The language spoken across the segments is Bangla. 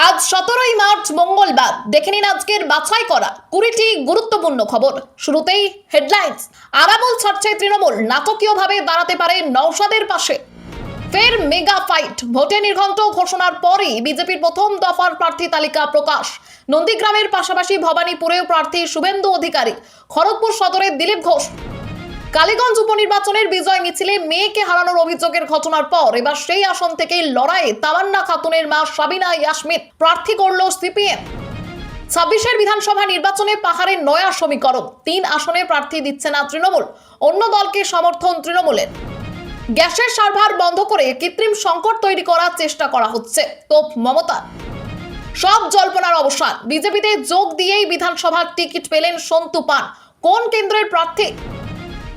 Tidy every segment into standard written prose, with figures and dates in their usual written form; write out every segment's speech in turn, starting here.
আজ 17ই মার্চ মঙ্গলবার দেখে নিন আজকের বাছাই করা 20টি গুরুত্বপূর্ণ খবর। শুরুতেই হেডলাইন্স। আরাবুল ছাড়ছে তৃণমূল, নাটকীয়ভাবে দাঁড়াতে পারে নওশাদের পাশে। ফের মেগা ফাইট, ভোটে নির্ঘণ্ট ঘোষণার পরই বিজেপির প্রথম দফার প্রার্থী তালিকা প্রকাশ। নন্দীগ্রামের পাশাপাশি ভবানীপুরেও প্রার্থী শুভেন্দু অধিকারী, খড়গপুর সদরে দিলীপ ঘোষ। কালীগঞ্জ উপনির্বাচনের বিজয় মিছিলে মেয়েকে হারানোর অভিযোগের ঘটনার পর এবার সেই আসন থেকেই লড়াইয়ে তামান্না খাতুনের মা সাবিনা ইয়াসমিন প্রার্থী করল সিপিএম। 26-এর বিধানসভা নির্বাচনে পাহাড়ের নয়া সমীকরণ, 3 আসনে প্রার্থী দিচ্ছে না তৃণমূল, অন্য দলকে সমর্থন তৃণমূলের। গ্যাসের সার্ভার বন্ধ করে কৃত্রিম সংকট তৈরি করার চেষ্টা করা হচ্ছে, তোপ মমতা। সব জল্পনার অবসান, বিজেপিতে যোগ দিয়েই বিধানসভার টিকিট পেলেন সন্তু পান। কোন কেন্দ্রের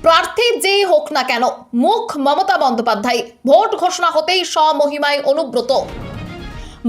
প্রার্থী যেই হোক না কেন, মুখ মমতা বন্দ্যোপাধ্যায়। ভোট ঘোষণা হতেই স্বমহিমায় অনুব্রত।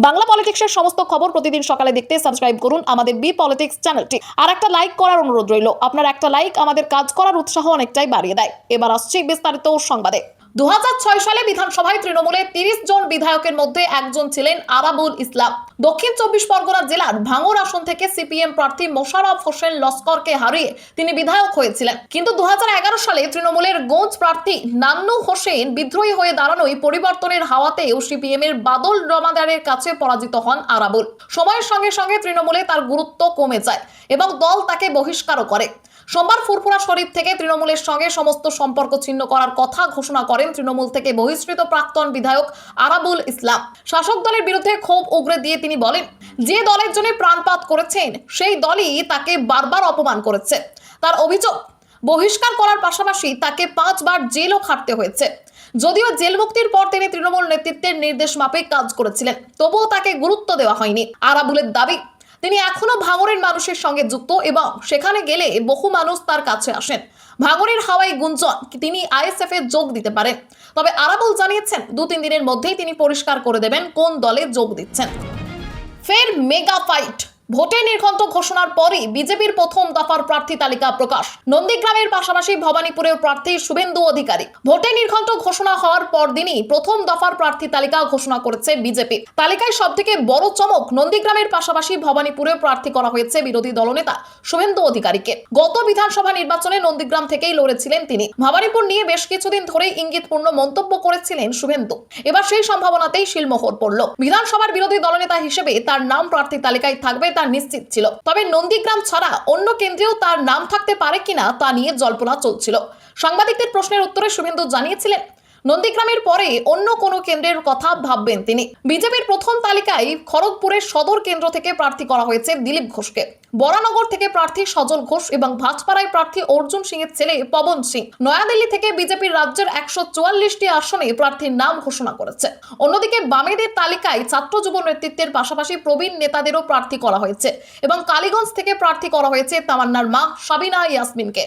বাংলা পলিটিক্সের সমস্ত খবর প্রতিদিন সকালে দেখতে সাবস্ক্রাইব করুন আমাদের বি পলিটিক্স চ্যানেলটি। আর একটা লাইক করার অনুরোধ রইল, আপনার একটা লাইক আমাদের কাজ করার উৎসাহ অনেকটাই বাড়িয়ে দেয়। এবার আসছে বিস্তারিত সংবাদে। 2006 সালে বিধানসভায় তৃণমূলের 30 জন বিধায়কের মধ্যে একজন ছিলেন আরাবুল ইসলাম। দক্ষিণ 24 পরগনা জেলার ভাঙড় আসন থেকে সিপিএম প্রার্থী মোশাররফ হোসেন লস্করকে হারিয়ে তিনি বিধায়ক হয়েছিলেন। কিন্তু 2011 সালে তৃণমূলের গোঁজ প্রার্থী নান্নু হোসেন বিদ্রোহী হয়ে দাঁড়ানোয় পরিবর্তনের হাওয়াতেও সিপিএম এর বাদল জমাদারের কাছে পরাজিত হন আরাবুল। সময়ের সঙ্গে সঙ্গে তৃণমূলে তার গুরুত্ব কমে যায় এবং দল তাকে বহিষ্কারও করে। সোমবার ফুরফুরা শরীফ থেকে তৃণমূলের সঙ্গে সমস্ত সম্পর্ক ছিন্ন করার কথা ঘোষণা করেন তৃণমূল থেকে বহিষ্কৃত প্রাক্তন বিধায়ক আরাবুল ইসলাম। শাসক দলের বিরুদ্ধে ক্ষোভ উগরে দিয়ে তিনি বলেন, যে দলের জন্য প্রাণপাত করেছেন সেই দলই তাকে বারবার অপমান করেছে। তার অভিযোগ, বহিষ্কার করার পাশাপাশি তাকে 5 বার জেলও খাটতে হয়েছে। যদিও জেল মুক্তির পর তিনি তৃণমূল নেতৃত্বের নির্দেশ মাফিক কাজ করেছিলেন, তবুও তাকে গুরুত্ব দেওয়া হয়নি। আরাবুলের দাবি, তিনি এখনো ভাঙড়ের মানুষের সঙ্গে যুক্ত এবং সেখানে গেলে বহু মানুষ তার কাছে আসেন। ভাঙড়ের হাওয়ায় গুঞ্জন তিনি আইএসএফ এ যোগ দিতে পারেন। তবে আরাবুল জানিয়েছেন 2-3 দিনের মধ্যেই তিনি পরিষ্কার করে দেবেন কোন দলে যোগ দিচ্ছেন। ফের মেগা ফাইট, ভোটে নির্ঘণ্ট ঘোষণার পরই বিজেপির প্রথম দফার প্রার্থী তালিকা প্রকাশ। নন্দীগ্রামের পাশাপাশি ভবানীপুরের প্রার্থী শুভেন্দু অধিকারী। ভোটে নির্ঘণ্ট ঘোষণা হওয়ার পর দিনই প্রথম দফার প্রার্থী তালিকা ঘোষণা করেছে বিজেপি। তালিকায় সবথেকে বড় চমক, নন্দীগ্রামের পাশাপাশি ভবানীপুরেও প্রার্থী করা হয়েছে বিরোধী দলনেতা শুভেন্দু অধিকারীকে। গত বিধানসভা নির্বাচনে নন্দীগ্রাম থেকেই লড়েছিলেন তিনি। ভবানীপুর নিয়ে বেশ কিছুদিন ধরেই ইঙ্গিতপূর্ণ মন্তব্য করেছিলেন শুভেন্দু। এবার সেই সম্ভাবনাতেই শিলমোহর পড়ল। বিধানসভার বিরোধী দলনেতা হিসেবে তার নাম প্রার্থী তালিকায় থাকবে তা নিশ্চিত ছিল। তবে নন্দীগ্রাম ছাড়া অন্য কেন্দ্রেও তার নাম থাকতে পারে কিনা তা নিয়ে জল্পনা চলছিল। সাংবাদিকদের প্রশ্নের উত্তরে শুভেন্দু জানিয়েছিলেন, নন্দীগ্রামের পরে অন্য কোনো কেন্দ্রের কথা ভাববেন তিনি। বিজেপির প্রথম তালিকায় খড়গপুরের সদর কেন্দ্র থেকে প্রার্থী করা হয়েছে দিলীপ ঘোষকে। বরানগর থেকে প্রার্থী সজল ঘোষ এবং ভাজপাড়ায় প্রার্থী অর্জুন সিং এর ছেলে পবন সিং। নয়াদিল্লি থেকে বিজেপির রাজ্যের 144টি আসনে প্রার্থীর নাম ঘোষণা করেছে। অন্যদিকে বামেদের তালিকায় ছাত্র যুব নেতৃত্বের পাশাপাশি প্রবীণ নেতাদেরও প্রার্থী করা হয়েছে এবং কালীগঞ্জ থেকে প্রার্থী করা হয়েছে তামান্নার মা সাবিনা ইয়াসমিনকে।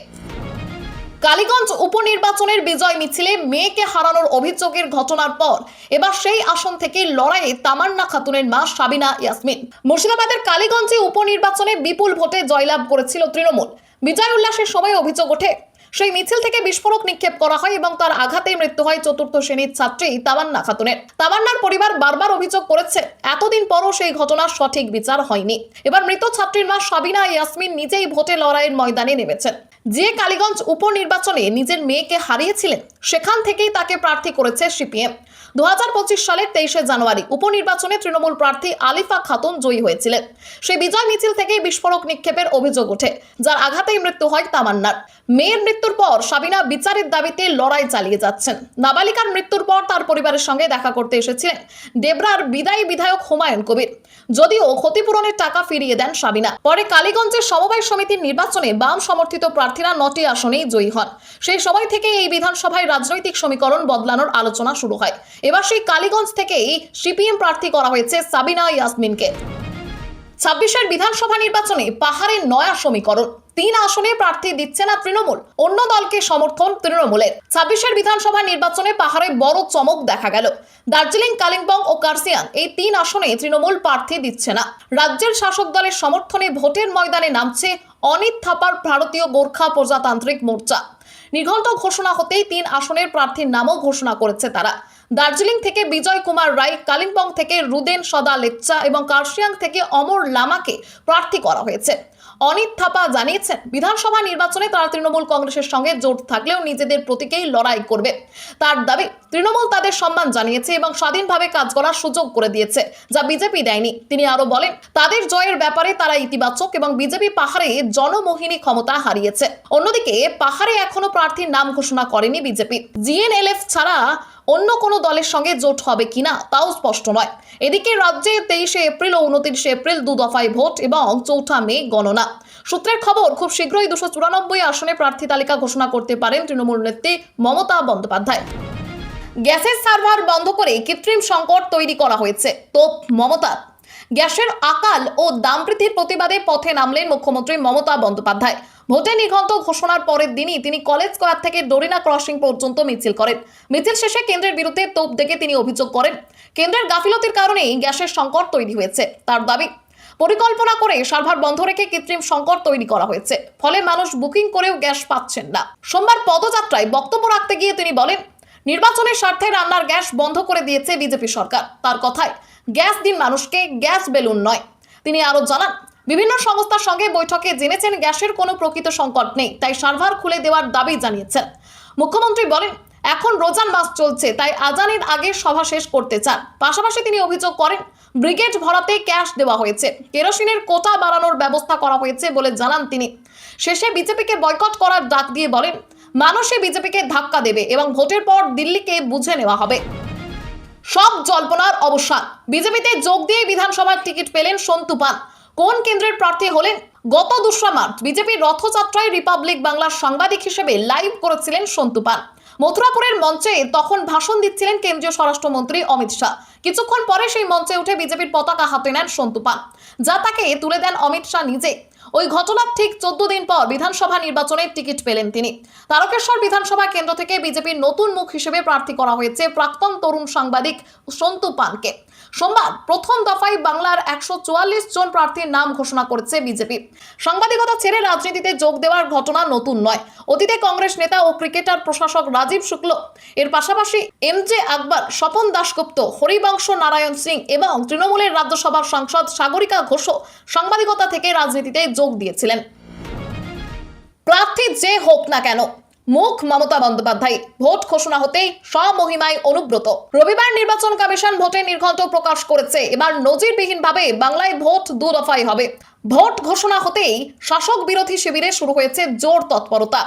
কালীগঞ্জ উপনির্বাচনের বিজয় মিছিলে মেয়েকে হারানোর অভিযোগের ঘটনার পর এবার সেই আসন থেকে লড়াইয়ে তামান্না খাতুনের মা সাবিনা ইয়াসমিন। মুর্শিদাবাদের কালীগঞ্জে উপনির্বাচনে বিপুল ভোটে জয়লাভ করেছিল তৃণমূল। বিজয় উল্লাসের সময় অভিযোগ ওঠে, সেই মিছিল থেকে বিস্ফোরক নিক্ষেপ করা হয় এবং তার আঘাতে মৃত্যু হয় 4র্থ শ্রেণীর ছাত্রী তামান্না খাতুনের। তামান্নার পরিবার বারবার অভিযোগ করেছে, এতদিন পরও সেই ঘটনার সঠিক বিচার হয়নি। এবার মৃত ছাত্রীর মা সাবিনা ইয়াসমিন নিজেই ভোটে লড়াইয়ের ময়দানে নেমেছেন। যে কালীগঞ্জ উপনির্বাচনে নিজের মেয়েকে হারিয়েছিলেন, সেখান থেকেই তাকে প্রার্থী করেছে সিপিএম। 2025 সালের 23শে জানুয়ারি উপনির্বাচনে তৃণমূল প্রার্থী আলিফা খাতুন জয়ী হয়েছিলেন। সেই বিজয় মিছিল থেকেই বিস্ফোরক নিক্ষেপের অভিযোগ ওঠে, যার আঘাতেই মৃত্যু হয় তামান্নার। মেয়ের মৃত্যুর পর সাবিনা বিচারের দাবিতে লড়াই চালিয়ে যাচ্ছেন। নাবালিকার মৃত্যুর পর তার পরিবারের সঙ্গে দেখা করতে এসেছিলেন ডেবরার বিদায়ী বিধায়ক হুমায়ুন কবির। যদিও ক্ষতিপূরণের টাকা ফিরিয়ে দেন সাবিনা। পরে কালীগঞ্জের সমবায় সমিতির নির্বাচনে বাম সমর্থিত প্রার্থীরা 9টি আসনেই জয়ী হন। সেই সময় থেকে এই বিধানসভায় রাজনৈতিক সমীকরণ বদলানোর আলোচনা শুরু হয়। এবার সেই কালীগঞ্জ থেকেই সিপিএম প্রার্থী করা হয়েছে সাবিনা ইয়াসমিনকে। 26-এর বিধানসভা নির্বাচনে পাহাড়ের নয়া সমীকরণ, 3 আসনে প্রার্থী দিচ্ছে না তৃণমূল, অন্য দলকে সমর্থন তৃণমূলের। 26-এর বিধানসভা নির্বাচনে পাহাড়ে বড় চমক দেখা গেল। দার্জিলিং, কালিম্পং ও কার্সিয়াং এই 3 আসনে তৃণমূল প্রার্থী দিচ্ছে না। রাজ্যের শাসক দলের সমর্থনে ভোটের ময়দানে নামছে অনিত থাপার ভারতীয় গোর্খা প্রজাতান্ত্রিক মোর্চা। নির্ঘণ্ট ঘোষণা হতেই 3 আসনের প্রার্থীর নামও ঘোষণা করেছে তারা। দার্জিলিং থেকে বিজয় কুমার রায়, কালিম্পং থেকে রুদেন সদা লেপচা এবং কার্শিয়াং থেকে অমর লামাকে প্রার্থী করা হয়েছে। অনিত থাপা জানিয়েছেন, বিধানসভা নির্বাচনে তারা তৃণমূল কংগ্রেসের সঙ্গে জোট থাকলেও নিজেদের প্রতীকেই লড়াই করবে। তার দাবি, তৃণমূল তাদের সম্মান জানিয়েছে এবং স্বাধীনভাবে কাজ করার সুযোগ করে দিয়েছে, যা বিজেপি দেয়নি। তিনি আরো বলেন, তাদের জয়ের ব্যাপারে তারা ইতিবাচক এবং বিজেপি পাহাড়ে জনমোহিনী ক্ষমতা হারিয়েছে। অন্যদিকে পাহাড়ে এখনো প্রার্থীর নাম ঘোষণা করেনি বিজেপি। জিএনএলএফ ছাড়া অন্য কোনো দলের সঙ্গে জোট হবে কিনা তাও স্পষ্ট নয়। এদিকে রাজ্যে 23 এপ্রিল ও 29 এপ্রিল 2 দফায় ভোট এবং 4 মে গণনা। সূত্রের খবর, খুব শীঘ্রই 294 আসনে প্রার্থী তালিকা ঘোষণা করতে পারেন তৃণমূল নেত্রী মমতা বন্দ্যোপাধ্যায়। গ্যাসের সার্ভার বন্ধ করে কৃত্রিম সংকট তৈরি করা হয়েছে, তোপ মমতা। গ্যাসের আকাল ও দাম বৃদ্ধির প্রতিবাদে পথে নামলেন মুখ্যমন্ত্রী মমতা বন্দ্যোপাধ্যায়। ভোটে নির্ঘণ্ট ঘোষণার পরের দিনই তিনি কলেজ স্কয়ার থেকে ডোরিনা ক্রসিং পর্যন্ত মিছিল করেন। মিছিল শেষে কেন্দ্রের বিরুদ্ধে তোপ দেখে তিনি অভিযোগ করেন, কেন্দ্রের গাফিলতির কারণেই গ্যাসের সংকট তৈরি হয়েছে। তার দাবি, পরিকল্পনা করে সার্ভার বন্ধ রেখে কৃত্রিম সংকট তৈরি করা হয়েছে, ফলে মানুষ বুকিং করেও গ্যাস পাচ্ছেন না। সোমবার পদযাত্রায় বক্তব্য রাখতে গিয়ে তিনি বলেন, নির্বাচনের স্বার্থে রান্নার গ্যাস বন্ধ করে দিয়েছে বিজেপি সরকার। তার কথায়, গ্যাস দিন মানুষকে, গ্যাস বেলুন নয়। তিনি আরো জানান, বিভিন্ন সংস্থার সঙ্গে বৈঠকে জেনেছেন গ্যাসের কোনো প্রকৃত সংকট নেই, তাই সার্ভার খুলে দেওয়ার দাবি জানিয়েছেন। মুখ্যমন্ত্রী বলেন, এখন রোজান মাস চলছে, তাই আজানের আগে সভা শেষ করতে চান। পাশাপাশি তিনি অভিযোগ করেন, ব্রিগেড ভরাতে ক্যাশ দেওয়া হয়েছে, কেরোসিনের কোটা বাড়ানোর ব্যবস্থা করা হয়েছে বলে জানান তিনি। শেষে বিজেপিকে বয়কট করার ডাক দিয়ে বলেন, মানুষই বিজেপিকে ধাক্কা দেবে এবং ভোটের পর দিল্লিকে বুঝে নেওয়া হবে। সব জল্পনার অবসান, বিজেপিতে যোগ দিয়ে বিধানসভার টিকিট পেলেন সন্তু পান। কোন কেন্দ্রের প্রার্থী হলেন? গত 2 মার্চ বিজেপির রথযাত্রায় রিপাবলিক বাংলার সাংবাদিক হিসেবে লাইভ করেছিলেন সন্তু পান। মথুরাপুরের মঞ্চে তখন ভাষণ দিচ্ছিলেন কেন্দ্রীয় স্বরাষ্ট্রমন্ত্রী অমিত শাহ। কিছুক্ষণ পরে সেই মঞ্চে উঠে বিজেপির পতাকা হাতে নেন সন্তু পান, যা তাকে তুলে দেন অমিত শাহ নিজে। ওই ঘটনার ঠিক 14 দিন পর বিধানসভা নির্বাচনের টিকিট পেলেন তিনি। তারকেশ্বর বিধানসভা কেন্দ্র থেকে বিজেপির নতুন মুখ হিসেবে প্রার্থী করা হয়েছে প্রাক্তন তরুণ সাংবাদিক সন্তু পানকে। সোমবার প্রথম দফায় বাংলার 144 জন প্রার্থীর নাম ঘোষণা করেছে বিজেপি। সাংবাদিকতা ছেড়ে রাজনীতিতে যোগ দেওয়ার ঘটনা নতুন নয়। অতীতে কংগ্রেস নেতা ও ক্রিকেটার প্রশাসক রাজীব শুক্ল, এর পাশাপাশি এমজে আকবর, স্বপন দাশগুপ্ত, হরিবংশ নারায়ণ সিং এবং তৃণমূলের রাজ্যসভার সাংসদ সাগরিকা ঘোষও সাংবাদিকতা থেকে রাজনীতিতে যোগ দিয়েছিলেন। প্রার্থী যে হোক না কেন, মুখ মমতা বন্দ্যোপাধ্যায়। ভোট ঘোষণা হতেই স্বমহিমায় অনুব্রত। রবিবার নির্বাচন কমিশন ভোটে নির্ঘণ্ট প্রকাশ করেছে। এবার নজিরবিহীনভাবে বাংলায় ভোট 2 দফায় হবে। ভোট ঘোষণা হতেই শাসক বিরোধী শিবিরে শুরু হয়েছে জোর তৎপরতা।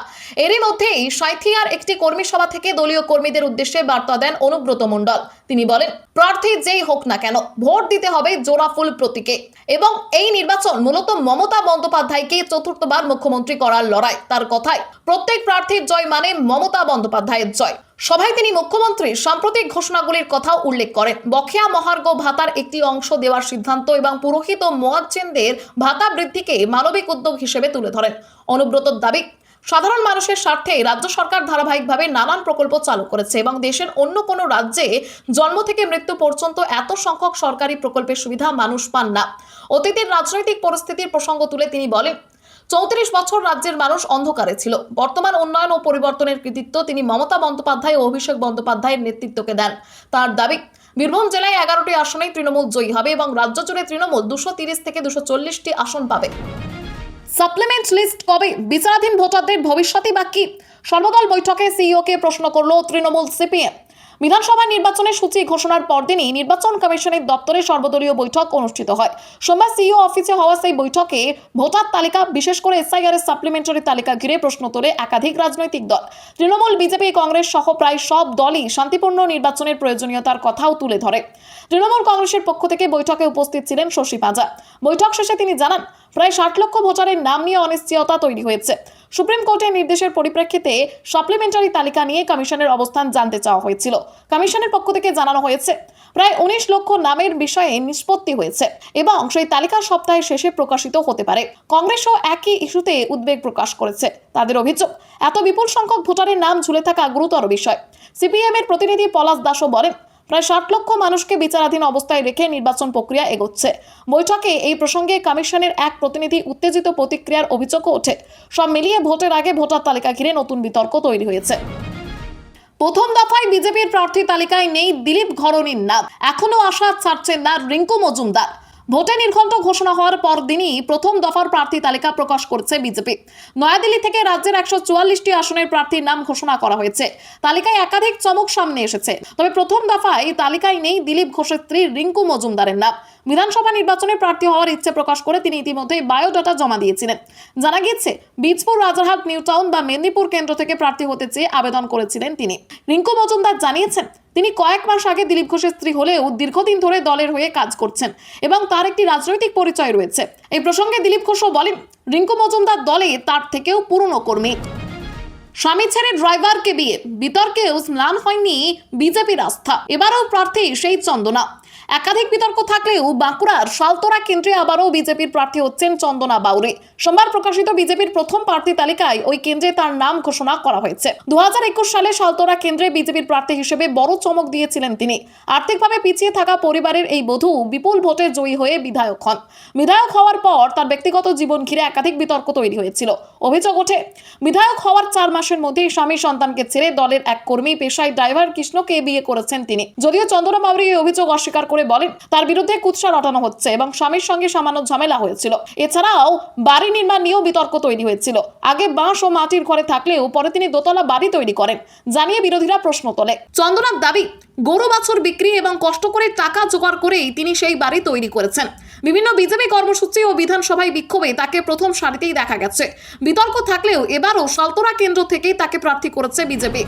এরই মধ্যেই সাঁইথিয়ার একটি কর্মী সভা থেকে দলীয় কর্মীদের উদ্দেশ্যে বার্তা দেন অনুব্রত মণ্ডল। তিনি বলেন, প্রার্থী যেই হোক না কেন, ভোট দিতে হবে জোড়াফুল প্রতীকে এবং এই নির্বাচন মূলত মমতা বন্দ্যোপাধ্যায়কে চতুর্থবার মুখ্যমন্ত্রী করার লড়াই। তার কথায়, প্রত্যেক প্রার্থীর জয় মানে মমতা বন্দ্যোপাধ্যায়ের জয়। সভায় তিনি মুখ্যমন্ত্রীর সাম্প্রতিক ঘোষণাগুলির কথাও উল্লেখ করেন। বকেয়া মহার্ঘ ভাতার একটি অংশ দেওয়ার সিদ্ধান্ত এবং পুরোহিত ও মুয়াজ্জিনদের ভাতা বৃদ্ধিকে মানবিক উদ্যোগ হিসেবে তুলে ধরেন। অনুব্রতর দাবি, সাধারণ মানুষের স্বার্থে রাজ্য সরকার ধারাবাহিকভাবে নানান প্রকল্প চালু করেছে এবং দেশের অন্য কোনো রাজ্যে জন্ম থেকে মৃত্যু পর্যন্ত এত সংখ্যক সরকারি প্রকল্পের সুবিধা মানুষ পান না। অতীতের রাজনৈতিক পরিস্থিতির প্রসঙ্গ তুলে তিনি বলেন, 34 বছর রাজ্যের মানুষ অন্ধকারে ছিল। বর্তমান উন্নয়ন ও পরিবর্তনের কৃতিত্ব তিনি মমতা বন্দ্যোপাধ্যায় ও অভিষেক বন্দ্যোপাধ্যায়ের নেতৃত্বকে দেন। তার দাবি, বীরভূম জেলায় 11টি আসনেই তৃণমূল জয়ী হবে এবং রাজ্য জুড়ে তৃণমূল 230 থেকে 240টি আসন পাবে। সাপ্লিমেন্ট লিস্ট কবে? বিচারাধীন ভোটারদের ভবিষ্যৎই বাকি। সর্বদল বৈঠকে সিইওকে প্রশ্ন করল তৃণমূল সিপিএম। বিধানসভা নির্বাচনের সূচি ঘোষণার পরদিনই নির্বাচন কমিশনের দপ্তরে সর্বদলীয় বৈঠক অনুষ্ঠিত হয়। সোমবার সিইও অফিসে হওয়া সেই বৈঠকে ভোটার তালিকা, বিশেষ করে এসআইআর এর সাপ্লিমেন্টারি তালিকা ঘিরে প্রশ্ন তোলে একাধিক রাজনৈতিক দল। তৃণমূল, বিজেপি, কংগ্রেস সহ প্রায় সব দলই শান্তিপূর্ণ নির্বাচনের প্রয়োজনীয়তার কথাও তুলে ধরে। তৃণমূল কংগ্রেসের পক্ষ থেকে বৈঠকে উপস্থিত ছিলেন শশী পাঁজা। বৈঠক শেষে তিনি জানান, প্রায় 60 লক্ষ ভোটারের নাম নিয়ে অনিশ্চয়তা তৈরি হয়েছে। সুপ্রিম কোর্টের নির্দেশের পরিপ্রেক্ষিতে সাপ্লিমেন্টারি তালিকা নিয়ে কমিশনের অবস্থান জানতে চাওয়া হয়েছিল। কমিশনের পক্ষ থেকে জানানো হয়েছে, প্রায় 19 লক্ষ নামের বিষয়ে নিষ্পত্তি হয়েছে এবং সেই তালিকা সপ্তাহের শেষে প্রকাশিত হতে পারে। কংগ্রেসও একই ইস্যুতে উদ্বেগ প্রকাশ করেছে। তাদের অভিযোগ, এত বিপুল সংখ্যক ভোটারের নাম ঝুলে থাকা গুরুতর বিষয়। সিপিএম এর প্রতিনিধি পলাশ দাসও বলেন, প্রায় 60 লক্ষ মানুষকে বিচারাধীন অবস্থায় রেখে নির্বাচন প্রক্রিয়া এগোচ্ছে। বৈঠকে এই প্রসঙ্গে কমিশনের এক প্রতিনিধি উত্তেজিত প্রতিক্রিয়ার অভিযোগও ওঠে। সব মিলিয়ে ভোটের আগে ভোটার তালিকা ঘিরে নতুন বিতর্ক তৈরি হয়েছে। প্রথম দফায় বিজেপির প্রার্থী তালিকায় নেই দিলীপ ঘরণীর নাম, এখনো আশা ছাড়ছেন না রিঙ্কু মজুমদার। ভোটে নির্ঘণ্ট ঘোষণা হওয়ার পর দিনই প্রথম দফার প্রার্থী তালিকা প্রকাশ করছে বিজেপি। নয়াদিল্লি থেকে রাজ্যের 144টি আসনের প্রার্থীর নাম ঘোষণা করা হয়েছে। তালিকায় একাধিক চমক সামনে এসেছে। তবে প্রথম দফায় তালিকায় নেই দিলীপ ঘোষের স্ত্রী রিঙ্কু মজুমদারের নাম। বিধানসভা নির্বাচনে প্রার্থী হওয়ার ইচ্ছে প্রকাশ করে তিনি ইতিমধ্যেই বায়োডাটা জমা দিয়েছিলেন। জানা গিয়েছে, বীজপুর, রাজারহাট, নিউ টাউন বা মেদিনীপুর কেন্দ্র থেকে প্রার্থী হতে চেয়ে আবেদন করেছিলেন তিনি। রিঙ্কু মজুমদার জানিয়েছেন, তিনি কয়েক মাস আগে দিলীপ ঘোষের স্ত্রী হলেও দীর্ঘদিন ধরে দলের হয়ে কাজ করছেন এবং তার একটি রাজনৈতিক পরিচয় রয়েছে। এই প্রসঙ্গে দিলীপ ঘোষও বলেন, রিঙ্কু মজুমদার দলে তার থেকেও পুরনো কর্মী। স্বামী ছেড়ে ড্রাইভারকে বিয়ে, বিতর্কেও স্নান হয়নি বিজেপির আস্থা। এবারও প্রার্থী সেই চন্দনা। একাধিক বিতর্ক থাকলেও বাঁকুড়ার সালতোরা কেন্দ্রে আবারও বিজেপির প্রার্থী হচ্ছেন চন্দনা বাউরি। সোমবার প্রকাশিত বিজেপির প্রথম প্রার্থী তালিকায় ওই কেন্দ্রে তার নাম ঘোষণা করা হয়েছে। 2021 সালে সালতোরা কেন্দ্রে বিজেপির প্রার্থী হিসেবে বড় চমক দিয়েছিলেন তিনি। আর্থিকভাবে পিছিয়ে থাকা পরিবারের এই বধূ বিপুল ভোটে জয়ী হয়ে বিধায়ক হন। বিধায়ক হওয়ার পর তার ব্যক্তিগত জীবন ঘিরে একাধিক বিতর্ক তৈরি হয়েছিল। অভিযোগ ওঠে, বিধায়ক হওয়ার 4 মাসের মধ্যেই স্বামী সন্তানকে ছেড়ে দলের এক কর্মী পেশায় ড্রাইভার কৃষ্ণকে বিয়ে করেছেন তিনি। যদিও চন্দনা বাউরি এই অভিযোগ অস্বীকার করে বলেন, তার বিরুদ্ধে কুৎসা রটানো হচ্ছে এবং স্বামীর সঙ্গে সামান্য ঝামেলা হয়েছিল। এছাড়াও বাড়ি নির্মাণ নিয়েও বিতর্ক তৈরি হয়েছিল। আগে বাঁশ ও মাটির ঘরে থাকলেও পরে তিনি দোতলা বাড়ি তৈরি করেন, জানিয়ে বিরোধীরা প্রশ্ন তোলে। চন্দনার দাবি, গরু বাছুর বিক্রি এবং কষ্ট করে টাকা জোগাড় করেই তিনি সেই বাড়ি তৈরি করেছেন। বিভিন্ন বিজেপি কর্মসূচি ও বিধানসভায় বিক্ষোভে তাকে প্রথম সারিতেই দেখা গেছে। বিতর্ক থাকলেও এবারও সালতোরা কেন্দ্র থেকেই তাকে প্রার্থী করেছে বিজেপি।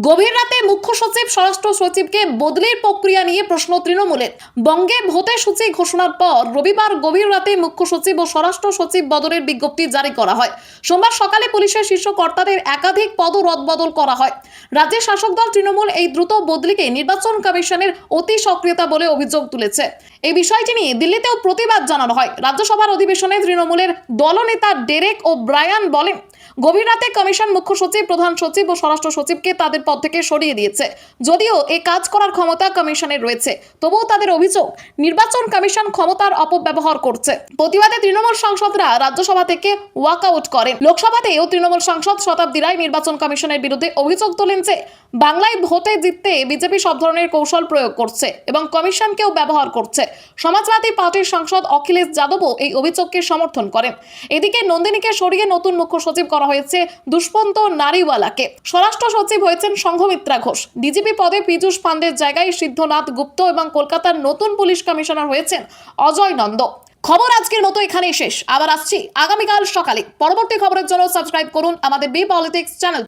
গভীর রাতে মুখ্য সচিব, স্বরাষ্ট্র সচিবকে বদলির প্রক্রিয়া নিয়ে প্রশ্ন তৃণমূলের। বঙ্গে ভোটের সূচি ঘোষণার পর রবিবার গভীর রাতে মুখ্য সচিব ও স্বরাষ্ট্র সচিব বদলের বিজ্ঞপ্তি জারি করা হয়। সোমবার সকালে পুলিশের শীর্ষ কর্তাদের একাধিক পদ রদবদল করা হয়। রাজ্যের শাসক দল তৃণমূল এই দ্রুত বদলিকে নির্বাচন কমিশনের অতি সক্রিয়তা বলে অভিযোগ তুলেছে। এই বিষয়টি নিয়ে দিল্লিতেও প্রতিবাদ জানানো হয়। রাজ্যসভার অধিবেশনে তৃণমূলের দলনেতা ডেরেক ও ব্রায়ান বলেন, গভীর রাতে কমিশন মুখ্য সচিব, প্রধান সচিব ও স্বরাষ্ট্র সচিবকে তাদের পদ থেকে সরিয়ে দিয়েছে। যদিও এই কাজ করার ক্ষমতা কমিশনের রয়েছে, তবুও তাদের অভিযোগ নির্বাচন কমিশন ক্ষমতার অপব্যবহার করছে। প্রতিবাদে তৃণমূল সাংসদরা রাজ্যসভা থেকে ওয়াকআউট করেন। লোকসভাতেও তৃণমূল সাংসদ শতাব্দী রায় নির্বাচন কমিশনের বিরুদ্ধে অভিযোগ তোলেন যে বাংলায় ভোটে জিততে বিজেপি সব ধরনের কৌশল প্রয়োগ করছে এবং কমিশনকেও ব্যবহার করছে। সমাজবাদী পার্টির সাংসদ অখিলেশ যাদবও এই অভিযোগকে সমর্থন করেন। এদিকে নন্দিনীকে সরিয়ে নতুন মুখ্য সচিব করা হয়েছে দুষ্মন্ত নারীওয়ালাকে। স্বরাষ্ট্র সচিব হয়েছেন সংঘমিত্রা ঘোষ। ডিজিপি পদে পীযূষ পান্ডের জায়গায় সিদ্ধনাথ গুপ্ত এবং কলকাতার নতুন পুলিশ কমিশনার হয়েছেন অজয় নন্দ। খবর আজকের মতো এখানেই শেষ। আবার আসছি আগামীকাল সকালে। পরবর্তী খবরের জন্য সাবস্ক্রাইব করুন আমাদের বি পলিটিক্স চ্যানেল।